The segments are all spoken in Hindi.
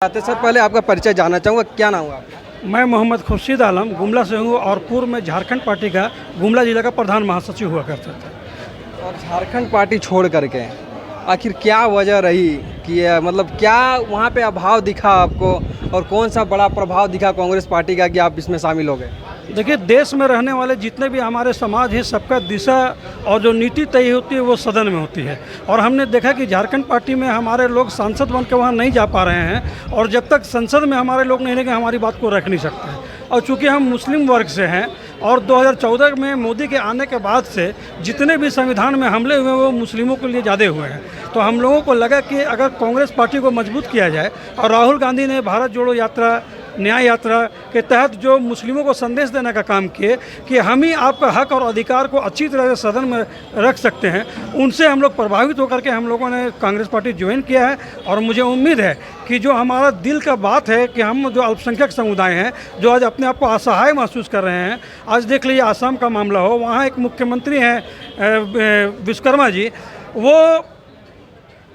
आते सर, पहले आपका परिचय जानना चाहूँगा, क्या नाम हुआ आपका? मैं मोहम्मद खुर्शीद आलम गुमला से हूँ और पूर्व में झारखंड पार्टी का गुमला जिला का प्रधान महासचिव हुआ करता था। और झारखंड पार्टी छोड़ करके आखिर क्या वजह रही कि मतलब क्या वहाँ पे अभाव दिखा आपको और कौन सा बड़ा प्रभाव दिखा कांग्रेस पार्टी का कि आप इसमें शामिल हो गए? देखिए, देश में रहने वाले जितने भी हमारे समाज हैं, सबका दिशा और जो नीति तय होती है वो सदन में होती है। और हमने देखा कि झारखंड पार्टी में हमारे लोग सांसद बन के वहाँ नहीं जा पा रहे हैं और जब तक संसद में हमारे लोग नहीं रहेंगे हमारी बात को रख नहीं सकते हैं। और चूँकि हम मुस्लिम वर्ग से हैं और 2014 में मोदी के आने के बाद से जितने भी संविधान में हमले हुए हैं वो मुस्लिमों के लिए ज़्यादा हुए हैं, तो हम लोगों को लगा कि अगर कांग्रेस पार्टी को मजबूत किया जाए। और राहुल गांधी ने भारत जोड़ो यात्रा, न्याय यात्रा के तहत जो मुस्लिमों को संदेश देने का काम किए कि हम ही आपका हक और अधिकार को अच्छी तरह से सदन में रख सकते हैं, उनसे हम लोग प्रभावित होकर के हम लोगों ने कांग्रेस पार्टी ज्वाइन किया है। और मुझे उम्मीद है कि जो हमारा दिल का बात है कि हम जो अल्पसंख्यक समुदाय हैं जो आज अपने आप को असहाय महसूस कर रहे हैं, आज देख लीजिए आसाम का मामला हो, वहाँ एक मुख्यमंत्री हैं विश्वकर्मा जी, वो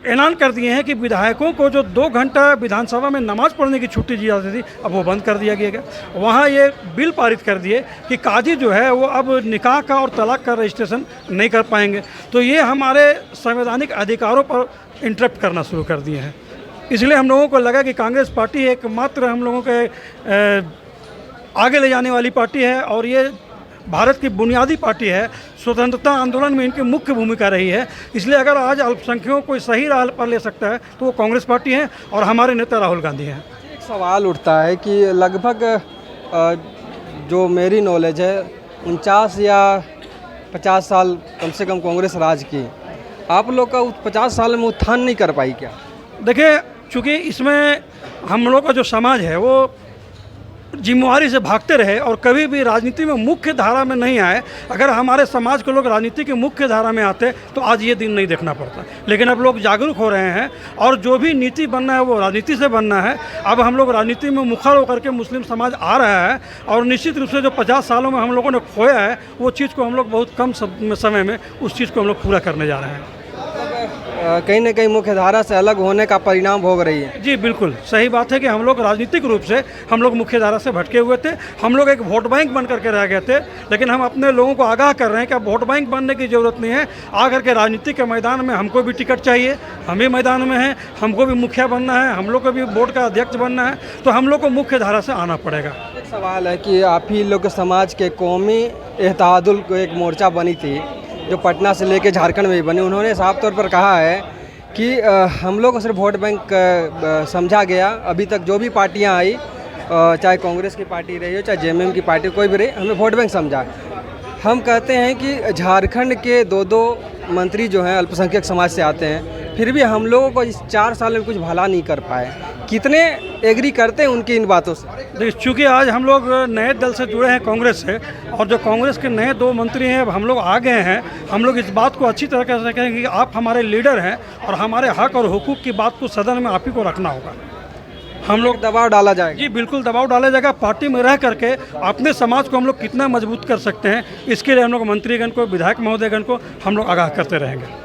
ऐलान कर दिए हैं कि विधायकों को जो 2 घंटा विधानसभा में नमाज पढ़ने की छुट्टी दी जाती थी अब वो बंद कर दिया गया। वहाँ ये बिल पारित कर दिए कि काजी जो है वो अब निकाह का और तलाक का रजिस्ट्रेशन नहीं कर पाएंगे। तो ये हमारे संवैधानिक अधिकारों पर इंटरप्ट करना शुरू कर दिए हैं। इसलिए हम लोगों को लगा कि कांग्रेस पार्टी एकमात्र हम लोगों के आगे ले जाने वाली पार्टी है और ये भारत की बुनियादी पार्टी है। स्वतंत्रता आंदोलन में इनकी मुख्य भूमिका रही है। इसलिए अगर आज अल्पसंख्यकों को सही राह पर ले सकता है तो वो कांग्रेस पार्टी है और हमारे नेता राहुल गांधी हैं। एक सवाल उठता है कि लगभग जो मेरी नॉलेज है 49 या 50 साल कम से कम कांग्रेस राज की, आप लोग का 50 साल में उत्थान नहीं कर पाई क्या? देखिए, चूँकि इसमें हम लोग का जो समाज है वो जिम्मेवारी से भागते रहे और कभी भी राजनीति में मुख्य धारा में नहीं आए। अगर हमारे समाज के लोग राजनीति की मुख्य धारा में आते तो आज ये दिन नहीं देखना पड़ता। लेकिन अब लोग जागरूक हो रहे हैं और जो भी नीति बनना है वो राजनीति से बनना है। अब हम लोग राजनीति में मुखर होकर के मुस्लिम समाज आ रहा है और निश्चित रूप से जो 50 सालों में हम लोगों ने खोया है वो चीज़ को हम लोग बहुत कम समय में उस चीज़ को हम लोग पूरा करने जा रहे हैं। कहीं ना कहीं मुख्य धारा से अलग होने का परिणाम भोग रही है। जी बिल्कुल सही बात है कि हम लोग राजनीतिक रूप से हम लोग मुख्य धारा से भटके हुए थे। हम लोग एक वोट बैंक बन करके रह गए थे, लेकिन हम अपने लोगों को आगाह कर रहे हैं कि अब वोट बैंक बनने की ज़रूरत नहीं है। आकर के राजनीति के मैदान में हमको भी टिकट चाहिए, हम भी मैदान में हैं, हमको भी मुखिया बनना है, हम लोग को भी बोर्ड का अध्यक्ष बनना है, तो हम लोग को मुख्य धारा से आना पड़ेगा। एक सवाल है कि आप ही लोग समाज के कौमी इत्तेहादुल को एक मोर्चा बनी थी जो पटना से लेके झारखंड में भी बनी, उन्होंने साफ तौर पर कहा है कि हम लोग को सिर्फ वोट बैंक समझा गया। अभी तक जो भी पार्टियां आई, चाहे कांग्रेस की पार्टी रही हो चाहे जेएमएम की पार्टी कोई भी रही, हमें वोट बैंक समझा। हम कहते हैं कि झारखंड के 2 मंत्री जो हैं अल्पसंख्यक समाज से आते हैं, फिर भी हम लोगों को इस 4 साल में कुछ भला नहीं कर पाए। कितने एग्री करते हैं उनकी इन बातों से? देखिए, चूँकि आज हम लोग नए दल से जुड़े हैं कांग्रेस से और जो कांग्रेस के नए 2 मंत्री हैं अब हम लोग आ गए हैं, हम लोग इस बात को अच्छी तरह कह सकें कि आप हमारे लीडर हैं और हमारे हक और हुकूक की बात को सदन में आप ही को रखना होगा। हम लोग दबाव डाला जाएगा। जी बिल्कुल दबाव डाला जाएगा। पार्टी में रह करके अपने समाज को हम लोग कितना मजबूत कर सकते हैं, इसके लिए हम लोग मंत्रीगण को, विधायक महोदयगण को हम लोग आगाह करते रहेंगे।